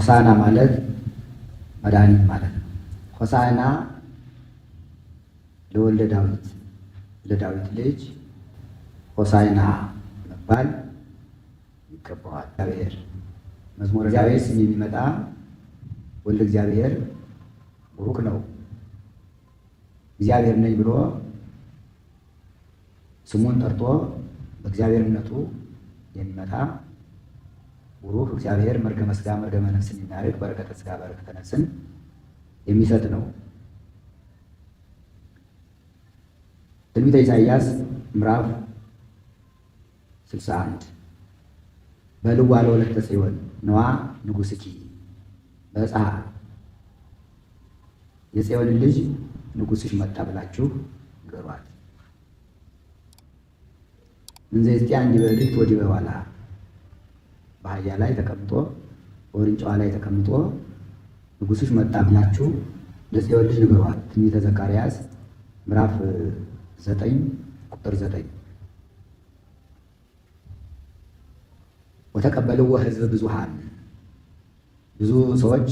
ሆሳዕና ማለት መድኃኒት ማለት ነው። ሆሳዕና ለወልደ ዳዊት ለዳዊት ልጅ ሆሳዕና መባል ይገባዋል። እግዚአብሔር መዝሙረ ዳዊት ስም የሚመጣ ወልደ እግዚአብሔር ቡሩክ ነው። እግዚአብሔር ነኝ ብሎ ስሙን ጠርቶ በእግዚአብሔርነቱ የሚመጣ ቡሩክ እግዚአብሔር መርገመ ሥጋ መርገመ ነፍስን የሚያርቅ በረከተ ሥጋ በረከተ ነፍስን የሚሰጥ ነው። ትንቢተ ኢሳይያስ ምዕራፍ 61 በልዋ ለወለተ ጽዮን ነዋ ንጉሥኪ በጽሐ የጽዮን ልጅ ንጉሥሽ መጣ ብላችሁ ንገሯት። እንዘ ይስጢያን ዲበልት ወዲበ ኋላ በአህያ ላይ ተቀምጦ በውርንጫዋ ላይ ተቀምጦ ንጉሥሽ መጣ ብላችሁ ለጽዮን ልጅ ንገሯት። ትንቢተ ዘካርያስ ምዕራፍ 9 ቁጥር 9 ወተቀበልዎ ሕዝብ ብዙሃን ብዙ ሰዎች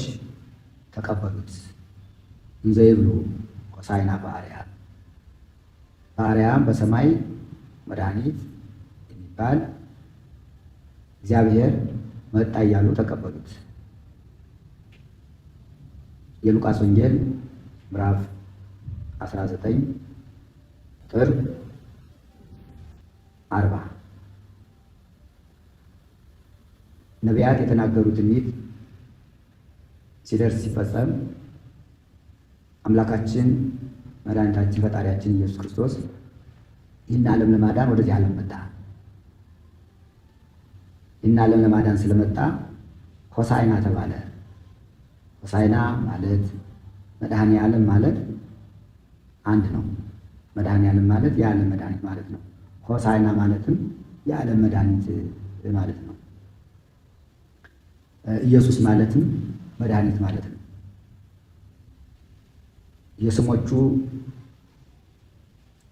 ተቀበሉት። እንዘ ይብሉ ሆሳዕና በአርያም በአርያም በሰማይ መድኃኒት የሚባል እግዚአብሔር መጣ እያሉ ተቀበሉት። የሉቃስ ወንጌል ምዕራፍ 19 ቁጥር 40 ነቢያት የተናገሩት ትንቢት ሲደርስ ሲፈጸም አምላካችን መድኃኒታችን ፈጣሪያችን ኢየሱስ ክርስቶስ ይህን ዓለም ለማዳን ወደዚህ ዓለም መጣ። ይህን ዓለም ለማዳን ስለመጣ ሆሳዕና ተባለ። ሆሳዕና ማለት መድኃኔ ዓለም ማለት አንድ ነው። መድኃኔ ዓለም ማለት የዓለም መድኃኒት ማለት ነው። ሆሳዕና ማለትም የዓለም መድኃኒት ማለት ነው። ኢየሱስ ማለትም መድኃኒት ማለት ነው። የስሞቹ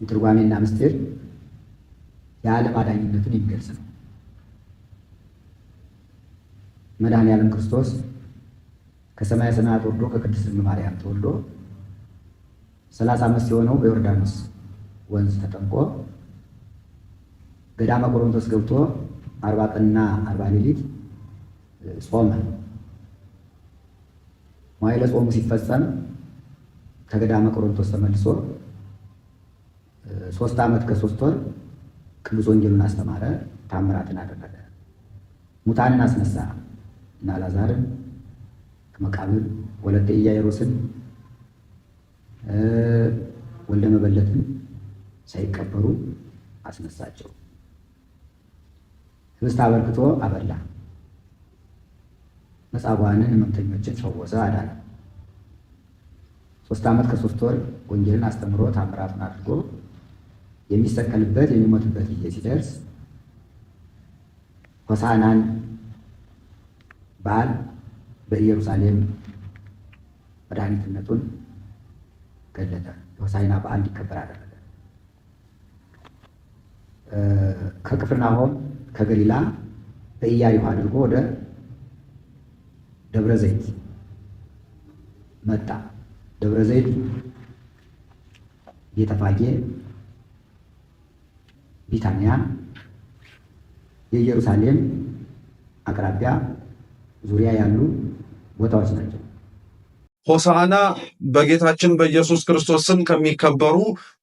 ትርጓሜና ምስጢር የዓለም አዳኝነቱን የሚገልጽ ነው። መድኃኔ ዓለም ክርስቶስ ከሰማየ ሰማያት ወርዶ ከቅድስት ድንግል ማርያም ተወልዶ 30 ዓመት ሲሆነው በዮርዳኖስ ወንዝ ተጠምቆ ገዳመ ቆሮንቶስ ገብቶ 40 ቀንና 40 ሌሊት ጾመ። መዋዕለ ጾሙ ሲፈጸም ከገዳመ ቆሮንቶስ ተመልሶ 3 ዓመት ከ3 ወር ቅዱስ ወንጌሉን አስተማረ፣ ታምራትን አደረገ፣ ሙታንን አስነሳ እና አልዓዛርን ከመቃብር ወለተ ኢያኢሮስን ወልደ መበለትን ሳይቀበሩ አስነሳቸው። ህብስት አበርክቶ አበላ፣ መጻጓንን ሕመምተኞችን ፈወሰ፣ አዳነ። 3 ዓመት ከ3 ወር ወንጌልን አስተምሮ ታምራትን አድርጎ የሚሰቀልበት የሚሞትበት ጊዜ ሲደርስ ሆሳዕናን በዓል በኢየሩሳሌም መድኃኒትነቱን ገለጠ። የሆሳዕና በዓል እንዲከበር አደረገ። ከቅፍርናሆም ከገሊላ በኢያሪኮ አድርጎ ወደ ደብረ ዘይት መጣ። ደብረ ዘይት ቤተፋጌ፣ ቢታንያ የኢየሩሳሌም አቅራቢያ ዙሪያ ያሉ ቦታዎች ናቸው። ሆሳዕና በጌታችን በኢየሱስ ክርስቶስ ስም ከሚከበሩ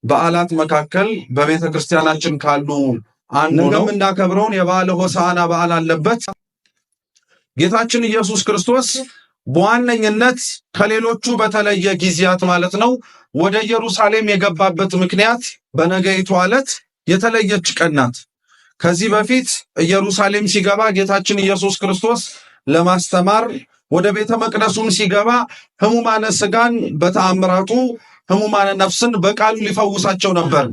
በዓላት መካከል በቤተ ክርስቲያናችን ካሉ አንዱ ነው። የምናከብረውን የበዓለ ሆሳዕና በዓል አለበት። ጌታችን ኢየሱስ ክርስቶስ በዋነኝነት ከሌሎቹ በተለየ ጊዜያት ማለት ነው ወደ ኢየሩሳሌም የገባበት ምክንያት በነገይቱ ዕለት የተለየች ቀን ናት። ከዚህ በፊት ኢየሩሳሌም ሲገባ ጌታችን ኢየሱስ ክርስቶስ ለማስተማር ወደ ቤተ መቅደሱም ሲገባ ሕሙማነ ሥጋን በተአምራቱ ሕሙማነ ነፍስን በቃሉ ሊፈውሳቸው ነበር።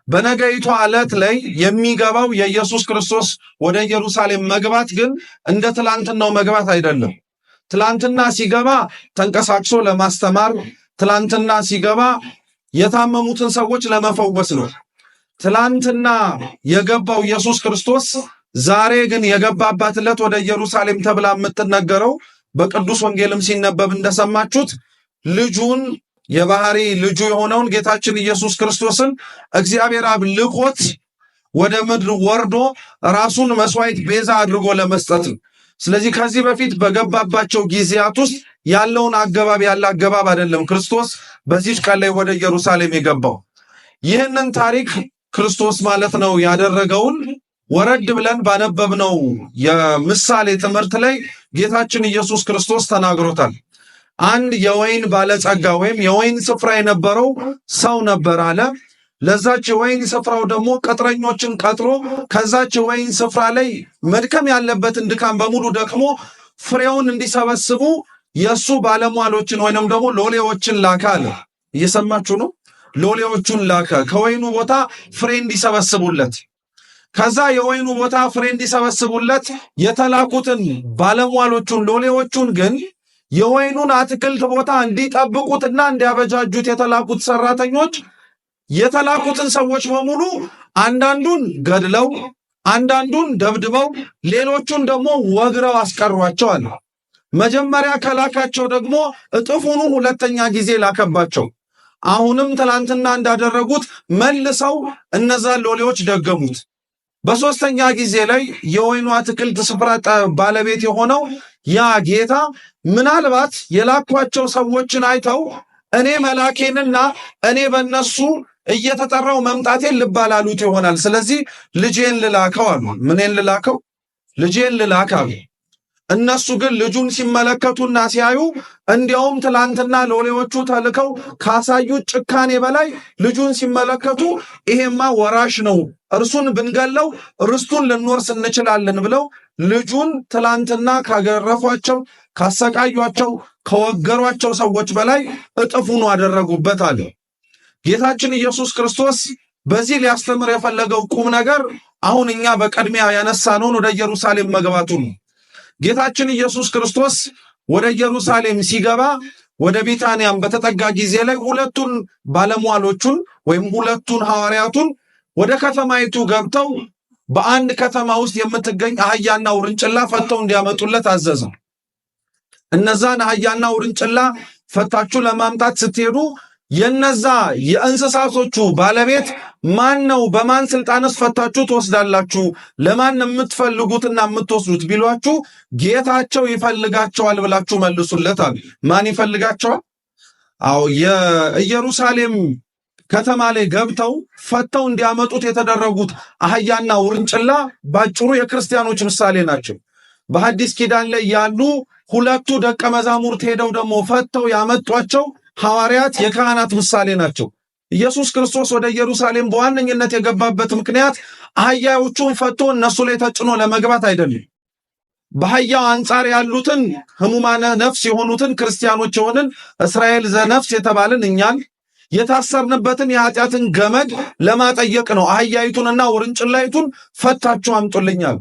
በነገይቱ ዕለት ላይ የሚገባው የኢየሱስ ክርስቶስ ወደ ኢየሩሳሌም መግባት ግን እንደ ትላንትናው መግባት አይደለም። ትላንትና ሲገባ ተንቀሳቅሶ ለማስተማር፣ ትላንትና ሲገባ የታመሙትን ሰዎች ለመፈወስ ነው። ትላንትና የገባው ኢየሱስ ክርስቶስ ዛሬ ግን የገባባት ዕለት ወደ ኢየሩሳሌም ተብላ የምትነገረው በቅዱስ ወንጌልም ሲነበብ እንደሰማችሁት ልጁን የባህሪ ልጁ የሆነውን ጌታችን ኢየሱስ ክርስቶስን እግዚአብሔር አብ ልኮት ወደ ምድር ወርዶ ራሱን መስዋዕት ቤዛ አድርጎ ለመስጠት ነው። ስለዚህ ከዚህ በፊት በገባባቸው ጊዜያት ውስጥ ያለውን አገባብ ያለ አገባብ አይደለም ክርስቶስ በዚህ ቀን ላይ ወደ ኢየሩሳሌም የገባው። ይህንን ታሪክ ክርስቶስ ማለት ነው ያደረገውን ወረድ ብለን ባነበብነው የምሳሌ ትምህርት ላይ ጌታችን ኢየሱስ ክርስቶስ ተናግሮታል። አንድ የወይን ባለጸጋ ወይም የወይን ስፍራ የነበረው ሰው ነበር አለ። ለዛች የወይን ስፍራው ደግሞ ቅጥረኞችን ቀጥሮ ከዛች የወይን ስፍራ ላይ መድከም ያለበትን ድካም በሙሉ ደክሞ ፍሬውን እንዲሰበስቡ የሱ ባለሟሎችን ወይንም ደግሞ ሎሌዎችን ላከ አለ። እየሰማችሁ ነው? ሎሌዎቹን ላከ ከወይኑ ቦታ ፍሬ እንዲሰበስቡለት። ከዛ የወይኑ ቦታ ፍሬ እንዲሰበስቡለት የተላኩትን ባለሟሎቹን ሎሌዎቹን ግን የወይኑን አትክልት ቦታ እንዲጠብቁትና እንዲያበጃጁት የተላኩት ሰራተኞች የተላኩትን ሰዎች በሙሉ አንዳንዱን ገድለው አንዳንዱን ደብድበው ሌሎቹን ደግሞ ወግረው አስቀሯቸው አለ። መጀመሪያ ከላካቸው ደግሞ እጥፉኑ ሁለተኛ ጊዜ ላከባቸው። አሁንም ትላንትና እንዳደረጉት መልሰው እነዛን ሎሌዎች ደገሙት። በሶስተኛ ጊዜ ላይ የወይኑ አትክልት ስፍራ ባለቤት የሆነው ያ ጌታ ምናልባት የላኳቸው ሰዎችን አይተው እኔ መላኬንና እኔ በእነሱ እየተጠራው መምጣቴን ልብ አላሉት ይሆናል። ስለዚህ ልጄን ልላከው አሉ። ምንን ልላከው? ልጄን ልላክ አሉ። እነሱ ግን ልጁን ሲመለከቱና ሲያዩ እንዲያውም ትላንትና ሎሌዎቹ ተልከው ካሳዩት ጭካኔ በላይ ልጁን ሲመለከቱ ይሄማ ወራሽ ነው፣ እርሱን ብንገለው ርስቱን ልንወርስ እንችላለን ብለው ልጁን ትላንትና ካገረፏቸው፣ ካሰቃዩቸው፣ ከወገሯቸው ሰዎች በላይ እጥፉን አደረጉበት አለ። ጌታችን ኢየሱስ ክርስቶስ በዚህ ሊያስተምር የፈለገው ቁም ነገር አሁን እኛ በቀድሚያ ያነሳነውን ወደ ኢየሩሳሌም መግባቱ ነው። ጌታችን ኢየሱስ ክርስቶስ ወደ ኢየሩሳሌም ሲገባ ወደ ቢታንያም በተጠጋ ጊዜ ላይ ሁለቱን ባለሟሎቹን ወይም ሁለቱን ሐዋርያቱን ወደ ከተማይቱ ገብተው በአንድ ከተማ ውስጥ የምትገኝ አህያና ውርንጭላ ፈተው እንዲያመጡለት አዘዘ። እነዛን አህያና ውርንጭላ ፈታችሁ ለማምጣት ስትሄዱ የነዛ የእንስሳቶቹ ባለቤት ማን ነው? በማን ስልጣንስ ፈታችሁ ትወስዳላችሁ? ለማን የምትፈልጉትና የምትወስዱት ቢሏችሁ ጌታቸው ይፈልጋቸዋል ብላችሁ መልሱለታል። ማን ይፈልጋቸዋል? አዎ የኢየሩሳሌም ከተማ ላይ ገብተው ፈተው እንዲያመጡት የተደረጉት አህያና ውርንጭላ ባጭሩ የክርስቲያኖች ምሳሌ ናቸው። በሐዲስ ኪዳን ላይ ያሉ ሁለቱ ደቀ መዛሙርት ሄደው ደግሞ ፈተው ያመጧቸው ሐዋርያት የካህናት ምሳሌ ናቸው። ኢየሱስ ክርስቶስ ወደ ኢየሩሳሌም በዋነኝነት የገባበት ምክንያት አህያዎቹን ፈቶ እነሱ ላይ ተጭኖ ለመግባት አይደለም። በአህያው አንጻር ያሉትን ሕሙማነ ነፍስ የሆኑትን ክርስቲያኖች የሆንን እስራኤል ዘነፍስ የተባልን እኛን የታሰርንበትን የኃጢአትን ገመድ ለማጠየቅ ነው። አህያይቱንና ውርንጭላይቱን ፈታችሁ አምጡልኛል።